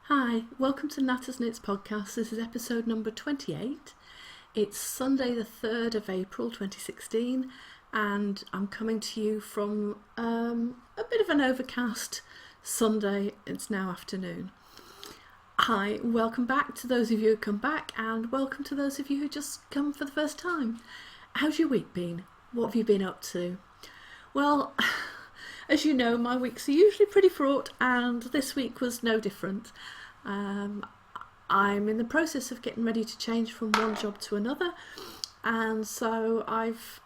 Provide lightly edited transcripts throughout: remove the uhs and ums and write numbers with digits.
Hi, welcome to Knatters Knits podcast. This is episode number 28. It's Sunday the 3rd of April 2016 and I'm coming to you from a bit of an overcast Sunday. It's now afternoon. Hi, welcome back to those of you who come back and welcome to those of you who just come for the first time. How's your week been? What have you been up to? Well, as you know, my weeks are usually pretty fraught and this week was no different. I'm in the process of getting ready to change from one job to another, and so I've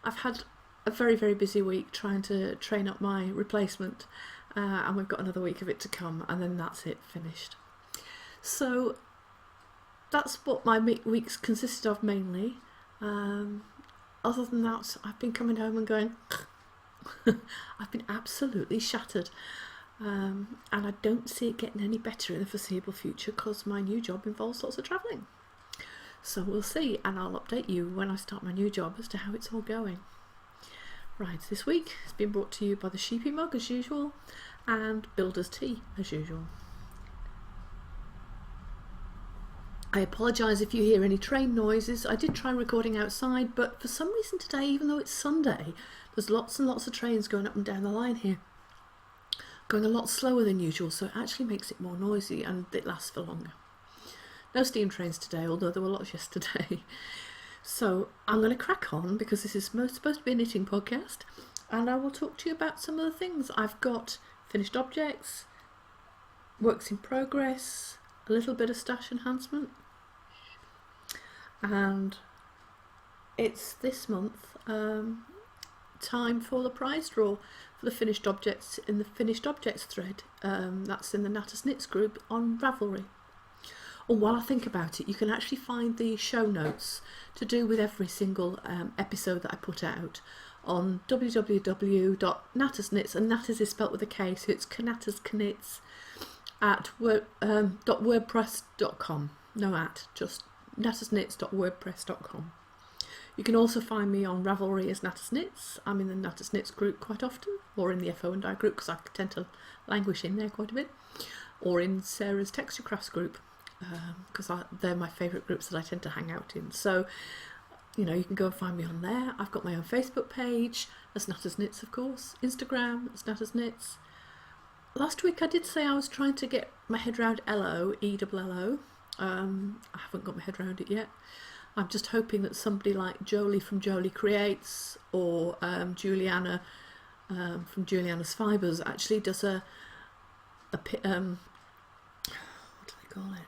had a very busy week trying to train up my replacement, and we've got another week of it to come and then that's it, finished. So that's what my weeks consisted of mainly. Other than that, I've been coming home and going I've been absolutely shattered, and I don't see it getting any better in the foreseeable future because my new job involves lots of travelling. So we'll see, and I'll update you when I start my new job as to how it's all going. Right, this week has been brought to you by the Sheepy mug as usual and Builder's tea as usual. I apologise if you hear any train noises. I did try recording outside, but for some reason today, even though it's Sunday, there's lots and lots of trains going up and down the line here, going a lot slower than usual, so it actually makes it more noisy and it lasts for longer. No steam trains today, although there were lots yesterday. So I'm going to crack on because this is supposed to be a knitting podcast, and I will talk to you about some of the things. I've got finished objects, works in progress, a little bit of stash enhancement, and it's this month time for the prize draw for the finished objects in the finished objects thread. That's in the Knatters Knits group on Ravelry. Or while I think about it, you can actually find the show notes to do with every single episode that I put out on www.Knatters Knits, and Knatters is spelt with a K, so it's Knatters Knits at wordpress.com. No at, just knattersknits.wordpress.com. You can also find me on Ravelry as Knatters Knits. I'm in the Knatters Knits group quite often, or in the FO&I group because I tend to languish in there quite a bit, or in Sarah's Texture Crafts group because they're my favourite groups that I tend to hang out in. So, you know, you can go and find me on there. I've got my own Facebook page as Knatters Knits, of course, Instagram as Knatters Knits. Last week I did say I was trying to get my head around ELLO, E-double-L-O. I haven't got my head around it yet. I'm just hoping that somebody like Jolie from Jolie Creates or Juliana from Juliana's Fibres actually does a what do they call it?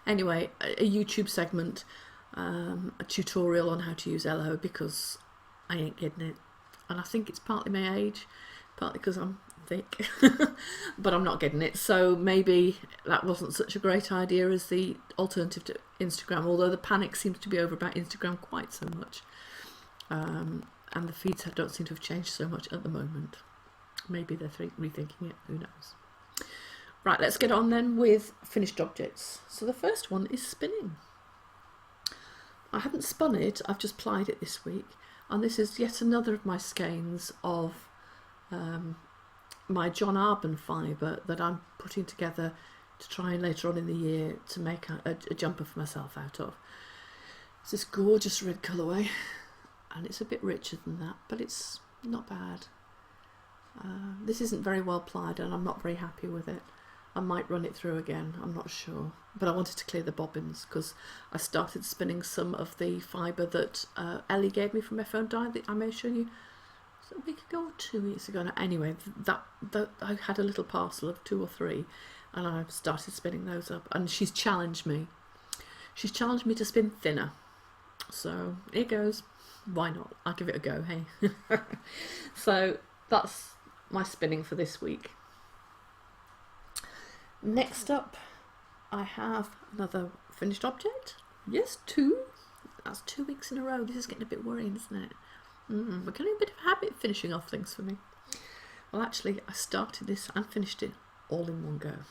Anyway, a YouTube segment, a tutorial on how to use ELLO, because I ain't getting it. And I think it's partly my age, partly because I'm thick, but I'm not getting it. So maybe that wasn't such a great idea as the alternative to Instagram, although the panic seems to be over about Instagram quite so much. And the feeds don't seem to have changed so much at the moment. Maybe they're rethinking it, who knows. Right, let's get on then with finished objects. So the first one is spinning. I haven't spun it, I've just plied it this week, and this is yet another of my skeins of my John Arbon fibre that I'm putting together to try and later on in the year to make a jumper for myself out of. It's this gorgeous red colourway, and it's a bit richer than that, but it's not bad. This isn't very well plied and I'm not very happy with it. I might run it through again, I'm not sure. But I wanted to clear the bobbins because I started spinning some of the fibre that Ellie gave me from FO&I that I may have shown you a week ago or 2 weeks ago. Now, anyway, that I had a little parcel of 2 or 3 and I started spinning those up, and she's challenged me. She's challenged me to spin thinner. So here goes. Why not? I'll give it a go, hey. So that's my spinning for this week. Next up, I have another finished object. Yes, 2. That's 2 weeks in a row. This is getting a bit worrying, isn't it? We're getting a bit of a habit of finishing off things for me. Well, actually, I started this and finished it all in one go.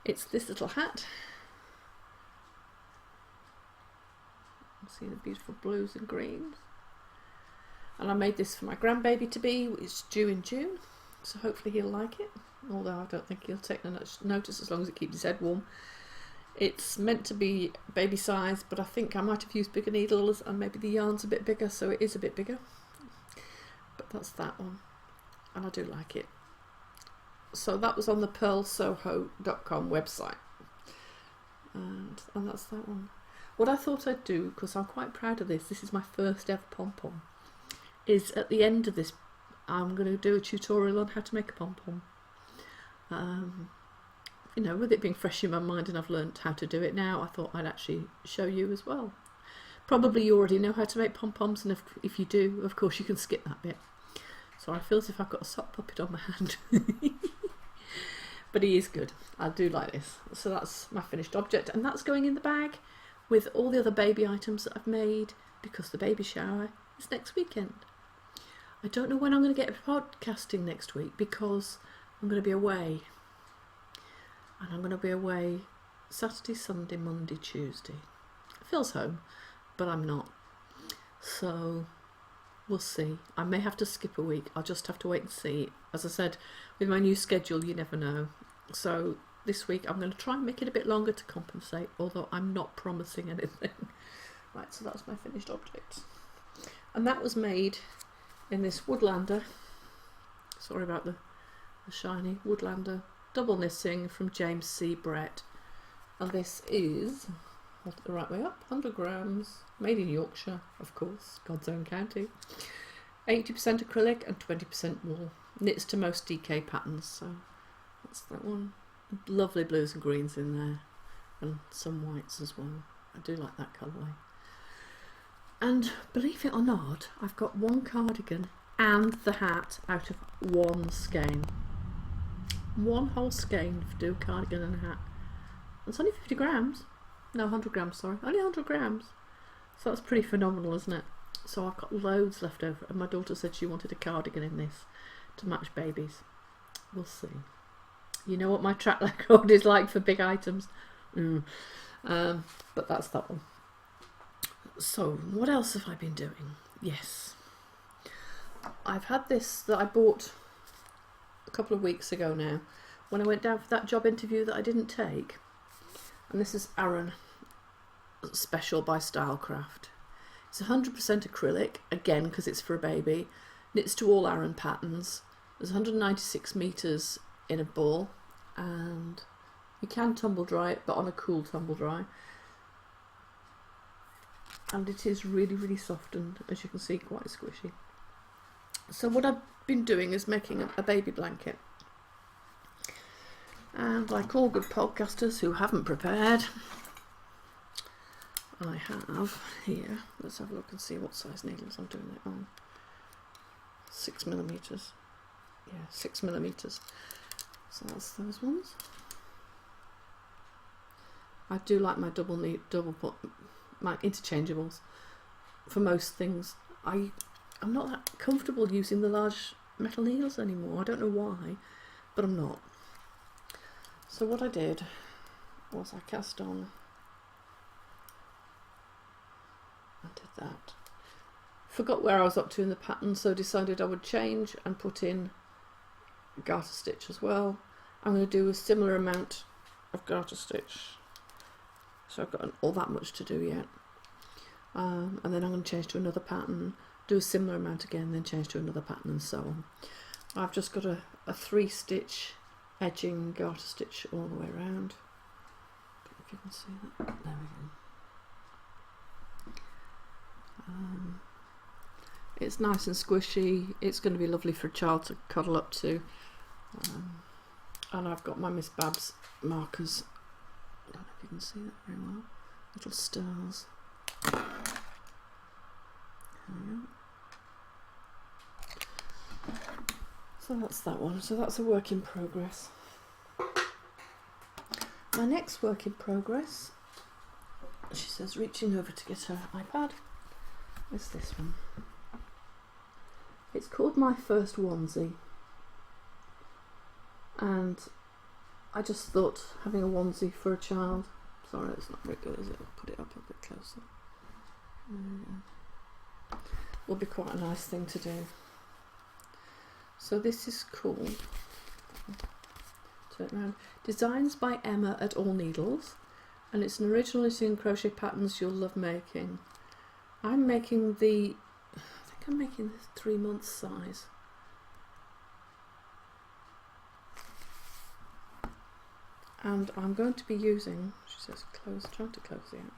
It's this little hat. See the beautiful blues and greens. And I made this for my grandbaby to be, which is due in June. So hopefully he'll like it. although I don't think he'll take notice as long as it keeps his head warm. It's meant to be baby size, but I think I might have used bigger needles and maybe the yarn's a bit bigger, so it is a bit bigger. But that's that one, and I do like it. So that was on the pearlsoho.com website, and that's that one. What I thought I'd do, because I'm quite proud of this is my first ever pom-pom, is at the end of this I'm going to do a tutorial on how to make a pom-pom. You know, with it being fresh in my mind and I've learnt how to do it now, I thought I'd actually show you as well. Probably you already know how to make pom-poms, and if you do, of course you can skip that bit. So I feel as if I've got a sock puppet on my hand. But he is good. I do like this. So that's my finished object, and that's going in the bag with all the other baby items that I've made, because the baby shower is next weekend. I don't know when I'm going to get podcasting next week, because I'm going to be away. And I'm going to be away Saturday, Sunday, Monday, Tuesday. Phil's home, but I'm not. So we'll see. I may have to skip a week. I'll just have to wait and see. As I said, with my new schedule, you never know. So this week I'm going to try and make it a bit longer to compensate, although I'm not promising anything. Right, so that's my finished object. And that was made in this Woodlander. Sorry about the shiny Woodlander double knitting from James C. Brett, and this is, hold it the right way up, 100 grams, made in Yorkshire, of course, God's own county, 80% acrylic and 20% wool, knits to most DK patterns, so that's that one. Lovely blues and greens in there, and some whites as well. I do like that colourway. And believe it or not, I've got one cardigan and the hat out of one skein. One whole skein to do a cardigan and a hat. It's only 50 grams. No, 100 grams, sorry. Only 100 grams. So that's pretty phenomenal, isn't it? So I've got loads left over, and my daughter said she wanted a cardigan in this to match babies. We'll see. You know what my track record is like for big items. But that's that one. So what else have I been doing? Yes. I've had this that I bought a couple of weeks ago now, when I went down for that job interview that I didn't take, and this is Aran Special by Stylecraft. It's 100% acrylic, again because it's for a baby, knits to all Aran patterns. There's 196 metres in a ball, and you can tumble dry it, but on a cool tumble dry, and it is really, really soft and, as you can see, quite squishy. So what I've been doing is making a baby blanket, and like all good podcasters who haven't prepared, I have here, let's have a look and see what size needles I'm doing it on. 6mm. Yeah, 6mm. So that's those ones. I do like my my interchangeables for most things. I'm not that comfortable using the large metal needles anymore. I don't know why, but I'm not. So what I did was I cast on and did that. Forgot where I was up to in the pattern, so decided I would change and put in garter stitch as well. I'm going to do a similar amount of garter stitch, so I've got all that much to do yet. And then I'm going to change to another pattern, do a similar amount again, then change to another pattern, and so on. I've just got a 3-stitch edging garter stitch all the way around. If you can see that, there we go. It's nice and squishy. It's going to be lovely for a child to cuddle up to. And I've got my Miss Babs markers. I don't know if you can see that very well. Little stars. There we go. So that's that one. So that's a work in progress. My next work in progress, she says, reaching over to get her iPad, is this one. It's called My First Onesie, and I just thought having a onesie for a child, sorry it's not very good, is it? I'll put it up a bit closer. Will be quite a nice thing to do. So this is called turn it around. Designs by Emma at All Needles, and it's an original knitting crochet patterns you'll love making. I'm making the, I think I'm making the 3 month size. And I'm going to be using, she says close, trying to close it out.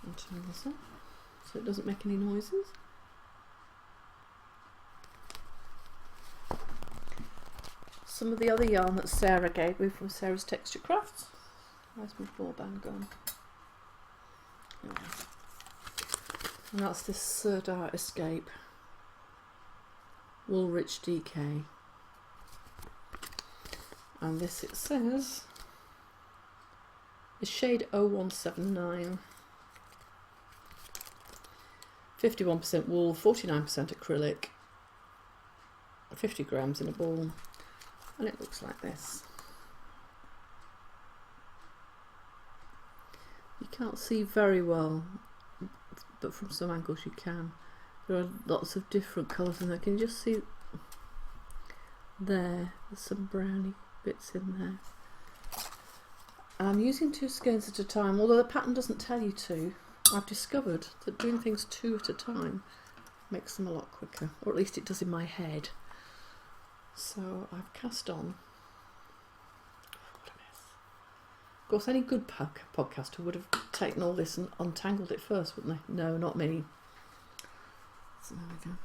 I'll turn this up so it doesn't make any noises. Some of the other yarn that Sarah gave me from Sarah's Texture Crafts. Where's my ball band gone? Yeah. And that's this Serdar Escape Woolrich DK. And this, it says, is shade 0179. 51% wool, 49% acrylic, 50 grams in a ball, and it looks like this. You can't see very well, but from some angles you can. There are lots of different colours in there. Can you just see there? There's some browny bits in there. I'm using 2 skeins at a time, although the pattern doesn't tell you to. I've discovered that doing things 2 at a time makes them a lot quicker, or at least it does in my head. So I've cast on. What a mess. Of course, any good podcaster would have taken all this and untangled it first, wouldn't they? No, not me. So there we go.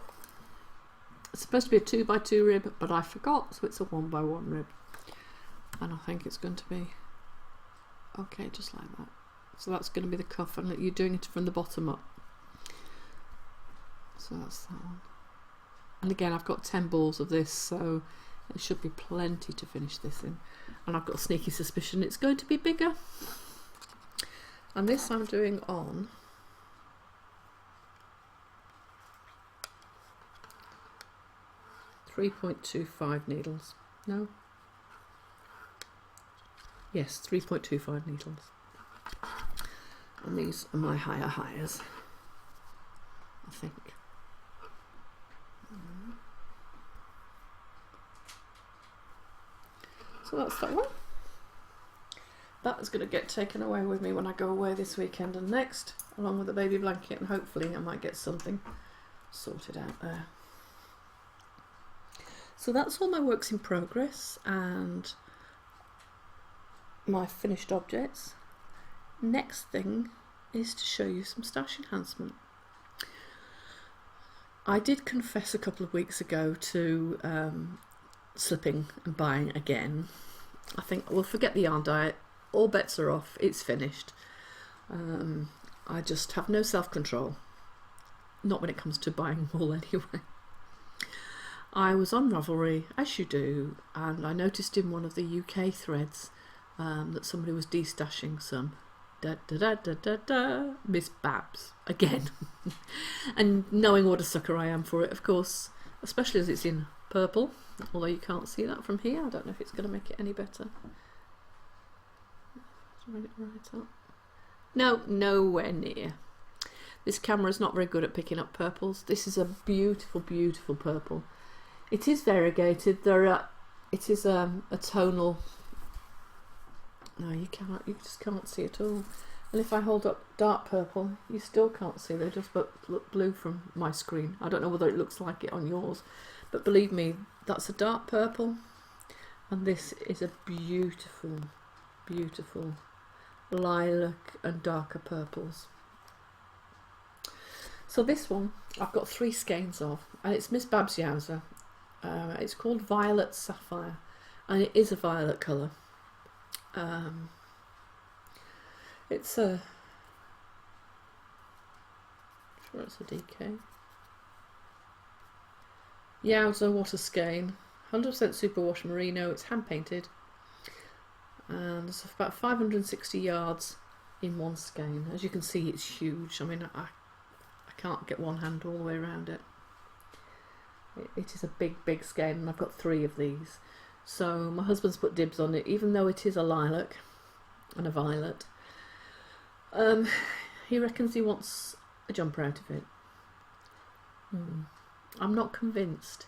It's supposed to be a 2 by 2 rib, but I forgot, so it's a 1 by 1 rib. And I think it's going to be okay, just like that. So that's going to be the cuff, and you're doing it from the bottom up. So that's that one. And again, I've got 10 balls of this, so it should be plenty to finish this in. And I've got a sneaky suspicion it's going to be bigger. And this I'm doing on 3.25 needles. No? Yes, 3.25 needles. And these are my hires, I think. So that's that one. That is going to get taken away with me when I go away this weekend and next, along with the baby blanket, and hopefully I might get something sorted out there. So that's all my works in progress and my finished objects. Next thing is to show you some stash enhancement. I did confess a couple of weeks ago to slipping and buying again. I think we'll forget the yarn diet, all bets are off, it's finished. I just have no self-control, not when it comes to buying wool anyway. I was on Ravelry, as you do, and I noticed in one of the UK threads that somebody was destashing some Miss Babs again. And knowing what a sucker I am for it, of course, especially as it's in purple, although you can't see that from here. I don't know if it's going to make it any better. Right up. No, nowhere near. This camera is not very good at picking up purples. This is a beautiful, beautiful purple. It is variegated. It is a tonal. No, you just can't see it all. And if I hold up dark purple, you still can't see. They just look blue from my screen. I don't know whether it looks like it on yours, but believe me, that's a dark purple, and this is a beautiful, beautiful lilac and darker purples. So this one I've got 3 skeins of, and it's Miss Babs Yowza. It's called Violet Sapphire, and it is a violet colour. It's a, I'm sure it's a DK. Yowza water skein, 100% superwash merino. It's hand painted, and it's about 560 yards in one skein. As you can see, it's huge. I mean, I can't get one hand all the way around it. It is a big skein, and I've got 3 of these. So my husband's put dibs on it, even though it is a lilac and a violet. He reckons he wants a jumper out of it. I'm not convinced.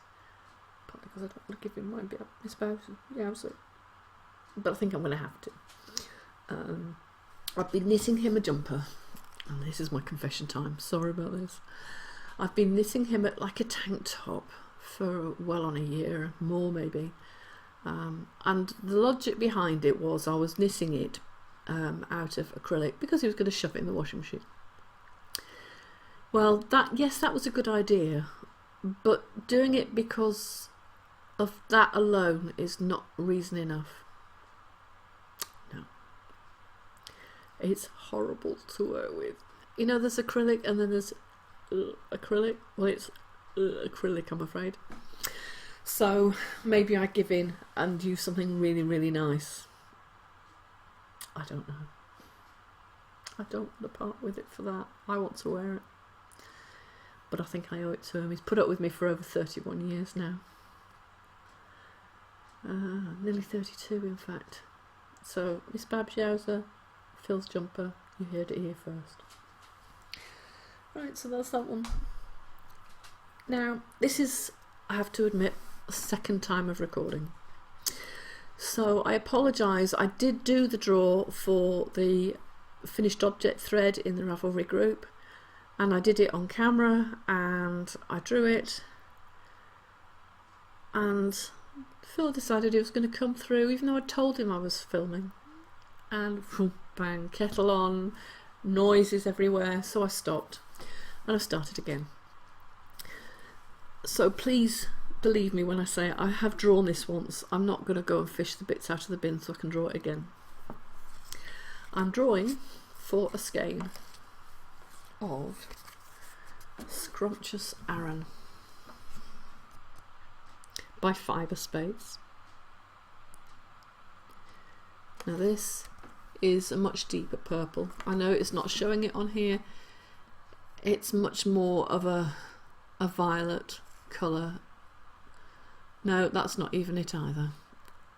Probably because I don't want to give him my spouse. Yeah, so, but I think I'm going to have to. I've been knitting him a jumper, and this is my confession time. Sorry about this. I've been knitting him at like a tank top for well on a year, more maybe. And the logic behind it was I was knitting it out of acrylic because he was going to shove it in the washing machine. Well, that was a good idea, but doing it because of that alone is not reason enough. No. It's horrible to work with. You know, there's acrylic and then there's acrylic. Well, it's acrylic, I'm afraid. So maybe I give in and use something really, really nice. I don't know. I don't want to part with it for that. I want to wear it. But I think I owe it to him. He's put up with me for over 31 years now. Nearly 32 in fact. So Miss Babs Yowza, Phil's jumper, you heard it here first. Right, so that's that one. Now, this is, I have to admit, a second time of recording. So I apologise, I did do the draw for the finished object thread in the Ravelry group, and I did it on camera and I drew it, and Phil decided he was going to come through even though I told him I was filming, and whoop, bang, kettle on, noises everywhere, so I stopped and I started again. So please believe me when I say I have drawn this once. I'm not going to go and fish the bits out of the bin so I can draw it again. I'm drawing for a skein of Scrumptious Aran by Fibre Space. Now this is a much deeper purple. I know it's not showing it on here. It's much more of a violet colour. No, that's not even it either.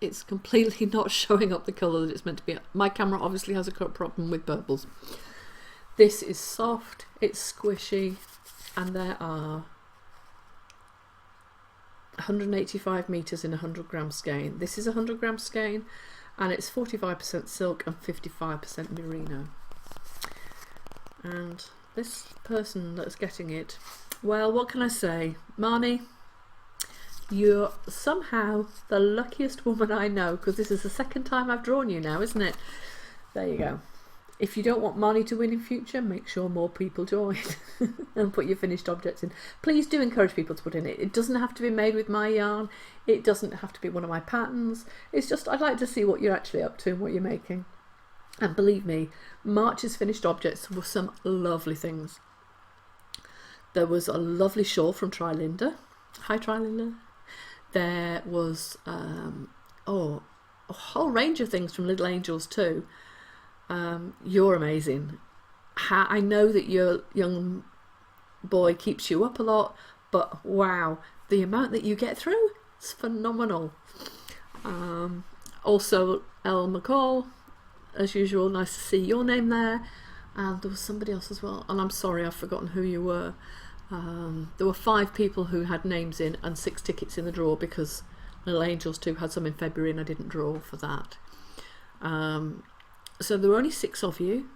It's completely not showing up the colour that it's meant to be. My camera obviously has a problem with purples. This is soft, it's squishy, and there are 185 metres in a 100 gram skein. This is a 100 gram skein, and it's 45% silk and 55% merino. And this person that's getting it, well, what can I say? Marnie, you're somehow the luckiest woman I know, because this is the second time I've drawn you now, isn't it? There you go. If you don't want Marnie to win in future, make sure more people join and put your finished objects in. Please do encourage people to put in it. It doesn't have to be made with my yarn. It doesn't have to be one of my patterns. It's just I'd like to see what you're actually up to and what you're making. And believe me, March's finished objects were some lovely things. There was a lovely shawl from Trilinda. Hi Trilinda. There was a whole range of things from Little Angels too. You're amazing. I know that your young boy keeps you up a lot, but wow, the amount that you get through is phenomenal. Also Elle McCall, as usual, nice to see your name there. And there was somebody else as well, and I'm sorry I've forgotten who you were. There were 5 people who had names in and 6 tickets in the draw, because Little Angels 2 had some in February and I didn't draw for that. So there were only 6 of you.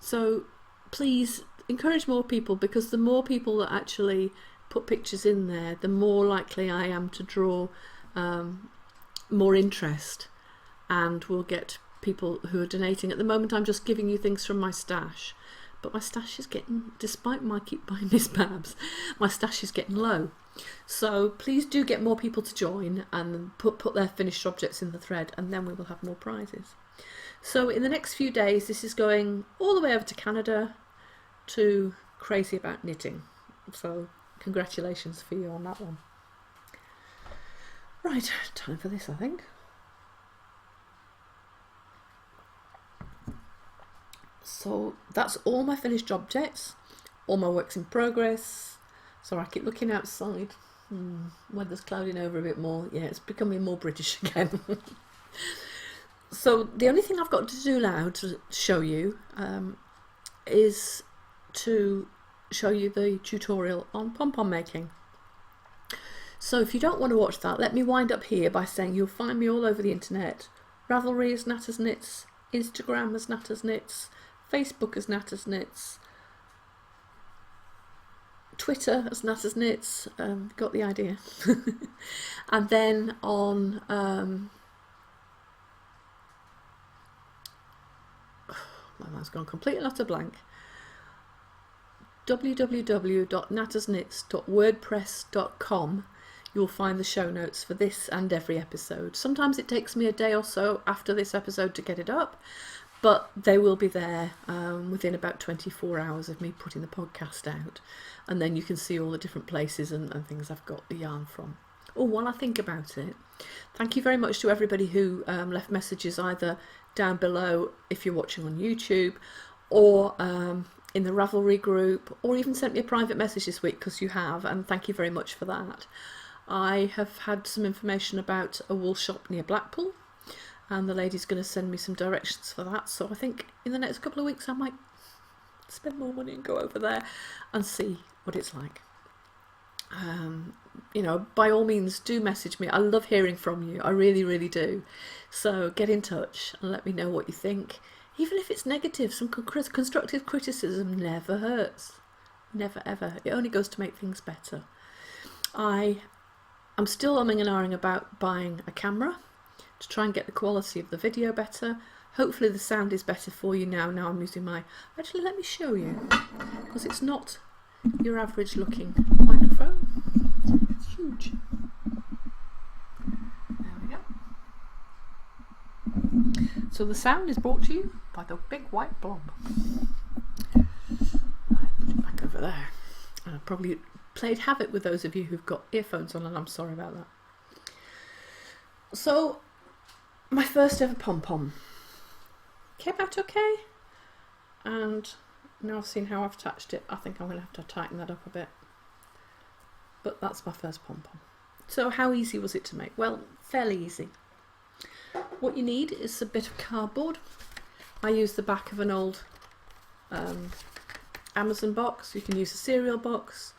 So please encourage more people, because the more people that actually put pictures in there, the more likely I am to draw more interest, and we'll get people who are donating. At the moment I'm just giving you things from my stash, but my stash is getting, despite my keep buying Miss Babs, my stash is getting low. So please do get more people to join and put their finished objects in the thread, and then we will have more prizes. So in the next few days, this is going all the way over to Canada to Crazy About Knitting. So congratulations for you on that one. Right, time for this, I think. So that's all my finished objects, all my works in progress. So I keep looking outside. Weather's clouding over a bit more. Yeah, it's becoming more British again. So the only thing I've got to do now to show you is to show you the tutorial on pom-pom making. So if you don't want to watch that, let me wind up here by saying you'll find me all over the internet. Ravelry as Knatters Knits, Instagram as Knatters Knits, Facebook as Knatters Knits, Twitter as Knatters Knits, got the idea. And then on my mind's gone complete and utter blank. www.knattersknits.wordpress.com. You'll find the show notes for this and every episode. Sometimes it takes me a day or so after this episode to get it up, but they will be there within about 24 hours of me putting the podcast out. And then you can see all the different places and things I've got the yarn from. Oh, while I think about it, thank you very much to everybody who left messages either down below if you're watching on YouTube, or in the Ravelry group, or even sent me a private message this week, because you have, and thank you very much for that. I have had some information about a wool shop near Blackpool, and the lady's going to send me some directions for that, so I think in the next couple of weeks I might spend more money and go over there and see what it's like. You know, by all means do message me. I love hearing from you, I really, really do. So get in touch and let me know what you think. Even if it's negative, some constructive criticism never hurts. Never ever. It only goes to make things better. I'm still umming and ahhing about buying a camera to try and get the quality of the video better. Hopefully the sound is better for you now. Now I'm using my... Actually, let me show you, because it's not your average looking microphone. It's huge. There we go. So the sound is brought to you by the big white blob. Right, put it back over there. I probably played havoc with those of you who've got earphones on, and I'm sorry about that. So, my first ever pom-pom came out okay, and now I've seen how I've attached it, I think I'm going to have to tighten that up a bit. But that's my first pom-pom. So how easy was it to make? Well, fairly easy. What you need is a bit of cardboard. I used the back of an old Amazon box. You can use a cereal box,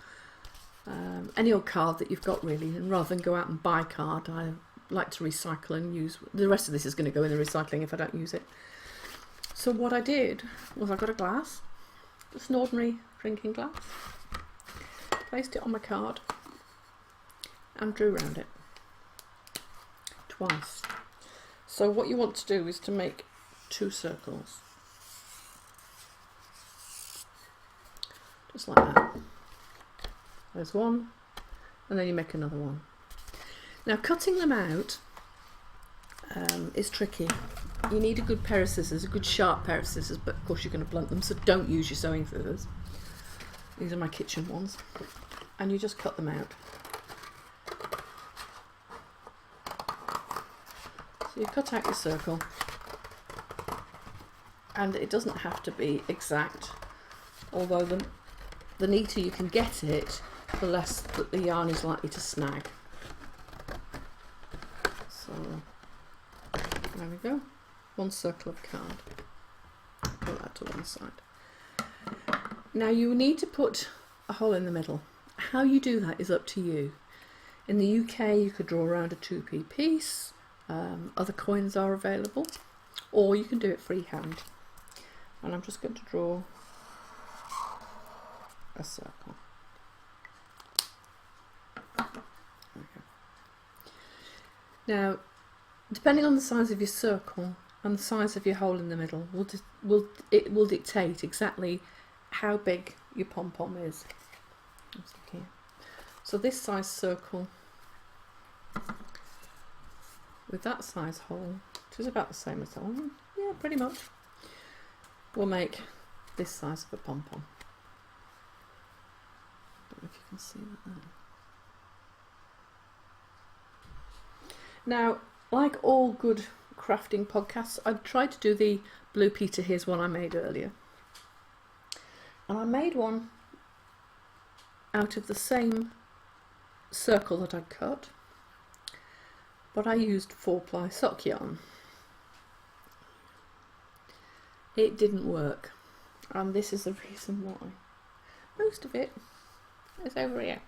any old card that you've got really, and rather than go out and buy card, I like to recycle and use. The rest of this is going to go in the recycling if I don't use it. So what I did was I got a glass, just an ordinary drinking glass, placed it on my card and drew around it twice. So what you want to do is to make 2 circles, just like that. There's one, and then you make another one. Now cutting them out is tricky. You need a good pair of scissors, a good sharp pair of scissors, but of course you're going to blunt them, so don't use your sewing scissors. These are my kitchen ones, and you just cut them out. So you cut out your circle, and it doesn't have to be exact, although the neater you can get it, the less that the yarn is likely to snag. So there we go, 1 circle of card. Put that to one side. Now you need to put a hole in the middle. How you do that is up to you. In the UK you could draw around a 2p piece. Other coins are available, or you can do it freehand. And I'm just going to draw a circle. Okay. Now, depending on the size of your circle and the size of your hole in the middle, will dictate exactly how big your pom-pom is. Let's look here. So this size circle with that size hole, which is about the same as that one, yeah, pretty much, will make this size of a pom-pom. Don't know if you can see that there. Now, like all good crafting podcasts, I tried to do the Blue Peter Here's one I made earlier. And I made one out of the same circle that I cut, but I used 4-ply sock yarn. It didn't work, and this is the reason why. Most of it is over here.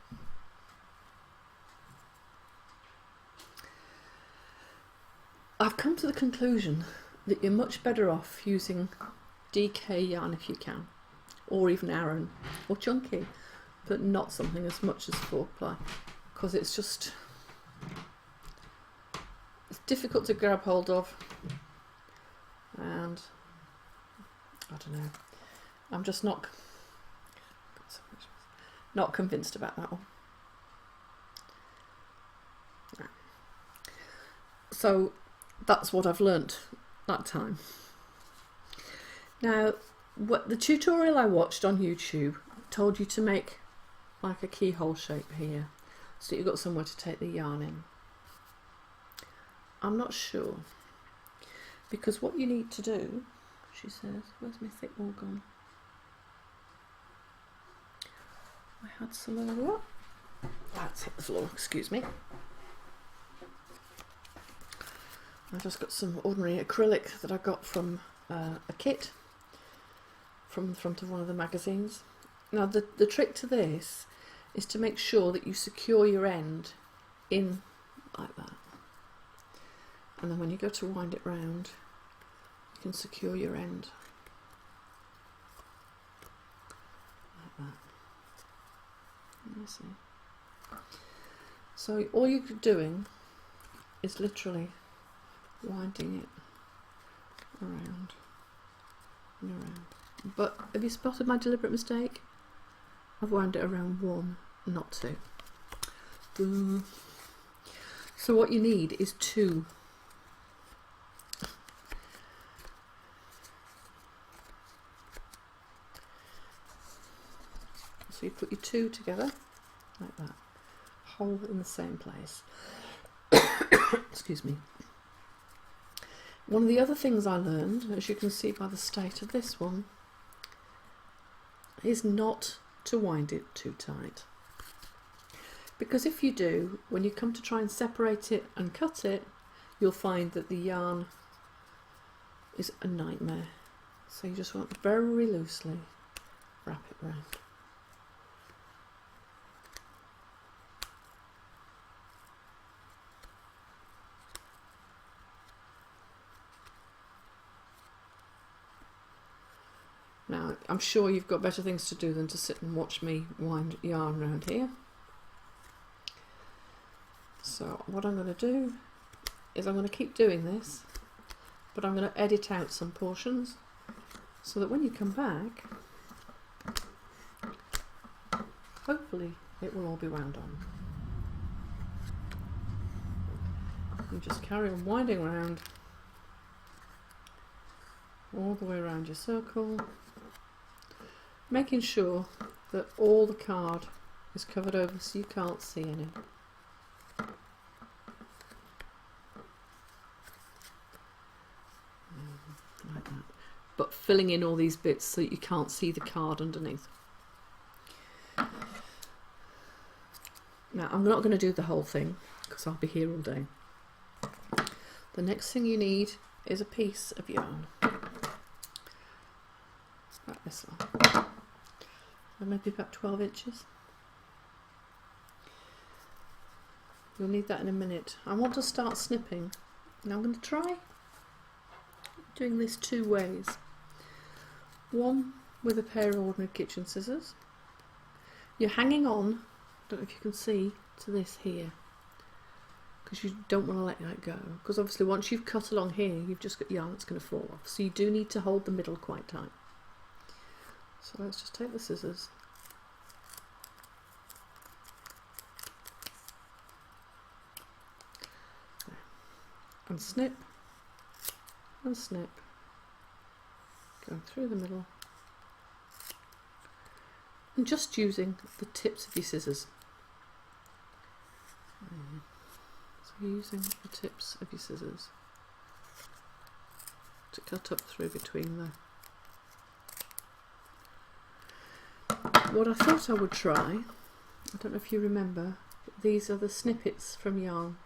I've come to the conclusion that you're much better off using DK yarn if you can, or even Aran or Chunky, but not something as much as 4-ply, because it's difficult to grab hold of, and I don't know, I'm just not convinced about that one. So that's what I've learnt that time. Now, the tutorial I watched on YouTube told you to make like a keyhole shape here, so you've got somewhere to take the yarn in. I'm not sure, because what you need to do, she says, where's my thick wool gone? I had some earlier. That's hit the floor, excuse me. I've just got some ordinary acrylic that I got from a kit from the front of one of the magazines. Now the trick to this is to make sure that you secure your end in like that, and then when you go to wind it round, you can secure your end like that. Let me see. So all you're doing is literally winding it around and around. But have you spotted my deliberate mistake? I've wound it around 1, not 2. Boom. So what you need is 2. So you put your 2 together like that, hold in the same place. Excuse me. One of the other things I learned, as you can see by the state of this one, is not to wind it too tight. Because if you do, when you come to try and separate it and cut it, you'll find that the yarn is a nightmare. So you just want to very loosely wrap it round. Now, I'm sure you've got better things to do than to sit and watch me wind yarn around here. So what I'm going to do is I'm going to keep doing this, but I'm going to edit out some portions so that when you come back, hopefully it will all be wound on. You just carry on winding around all the way around your circle, making sure that all the card is covered over so you can't see any. Like that. But filling in all these bits so that you can't see the card underneath. Now I'm not going to do the whole thing because I'll be here all day. The next thing you need is a piece of yarn. Like this one. Maybe about 12 inches. You'll need that in a minute. I want to start snipping. Now I'm going to try doing this 2 ways. One with a pair of ordinary kitchen scissors. You're hanging on, don't know if you can see, to this here, because you don't want to let that go, because obviously once you've cut along here you've just got yarn that's going to fall off, so you do need to hold the middle quite tight. So let's just take the scissors there, and snip and snip, going through the middle, and just using the tips of your scissors. So using the tips of your scissors to cut up through between the. What I thought I would try, I don't know if you remember, these are the snippets from yarn,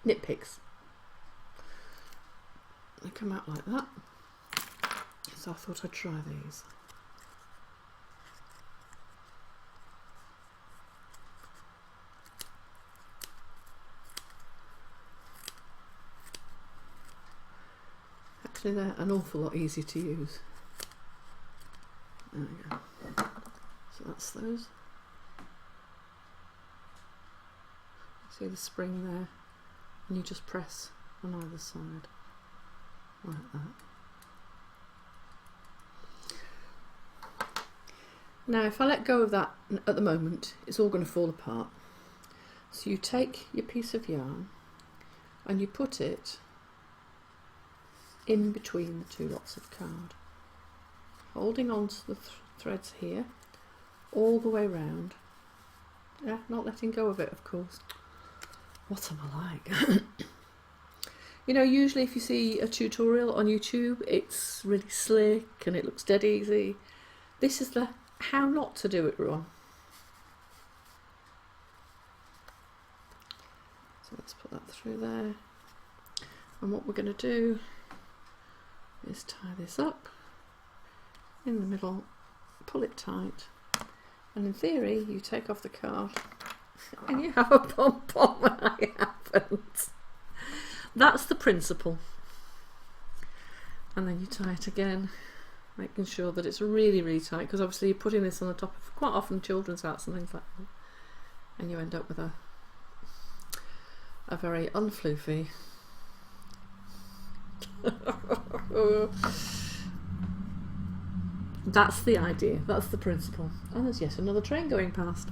knit picks. They come out like that, so I thought I'd try these. Actually, they're an awful lot easier to use. There we go. So that's those. See the spring there, and you just press on either side like that. Now if I let go of that at the moment, it's all going to fall apart. So you take your piece of yarn and you put it in between the two lots of card, holding on to the threads here all the way round. Yeah, not letting go of it, of course. What am I like? You know, usually if you see a tutorial on YouTube, it's really slick and it looks dead easy. This is the how not to do it one. So let's put that through there. And what we're going to do is tie this up in the middle, pull it tight, and in theory you take off the card and you have a pom-pom, and I haven't. That's the principle. And then you tie it again, making sure that it's really, really tight, because obviously you're putting this on the top of quite often children's hats and things like that, and you end up with a very unfloofy that's the idea, that's the principle. And there's yet another train going past.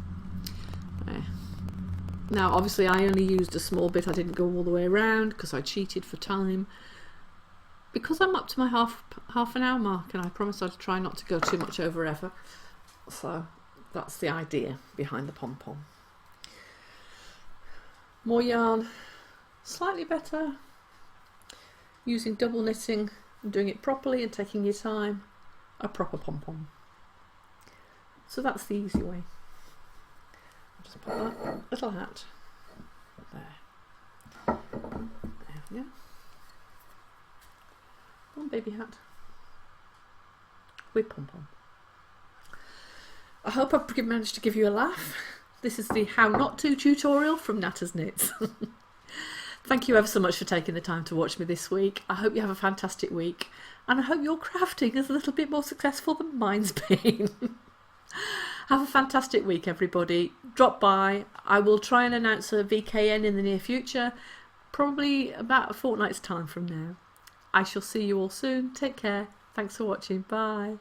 There. Now obviously I only used a small bit, I didn't go all the way around because I cheated for time. Because I'm up to my half an hour mark, and I promised I'd try not to go too much over ever. So that's the idea behind the pom-pom. More yarn, slightly better, using double knitting and doing it properly and taking your time, a proper pom-pom. So that's the easy way. I'll just put that little hat there. There we go. One baby hat with pom-pom. I hope I've managed to give you a laugh. This is the how not to tutorial from Knatters Knits. Thank you ever so much for taking the time to watch me this week. I hope you have a fantastic week, and I hope your crafting is a little bit more successful than mine's been. Have a fantastic week, everybody. Drop by. I will try and announce a VKN in the near future, probably about a fortnight's time from now. I shall see you all soon. Take care. Thanks for watching. Bye.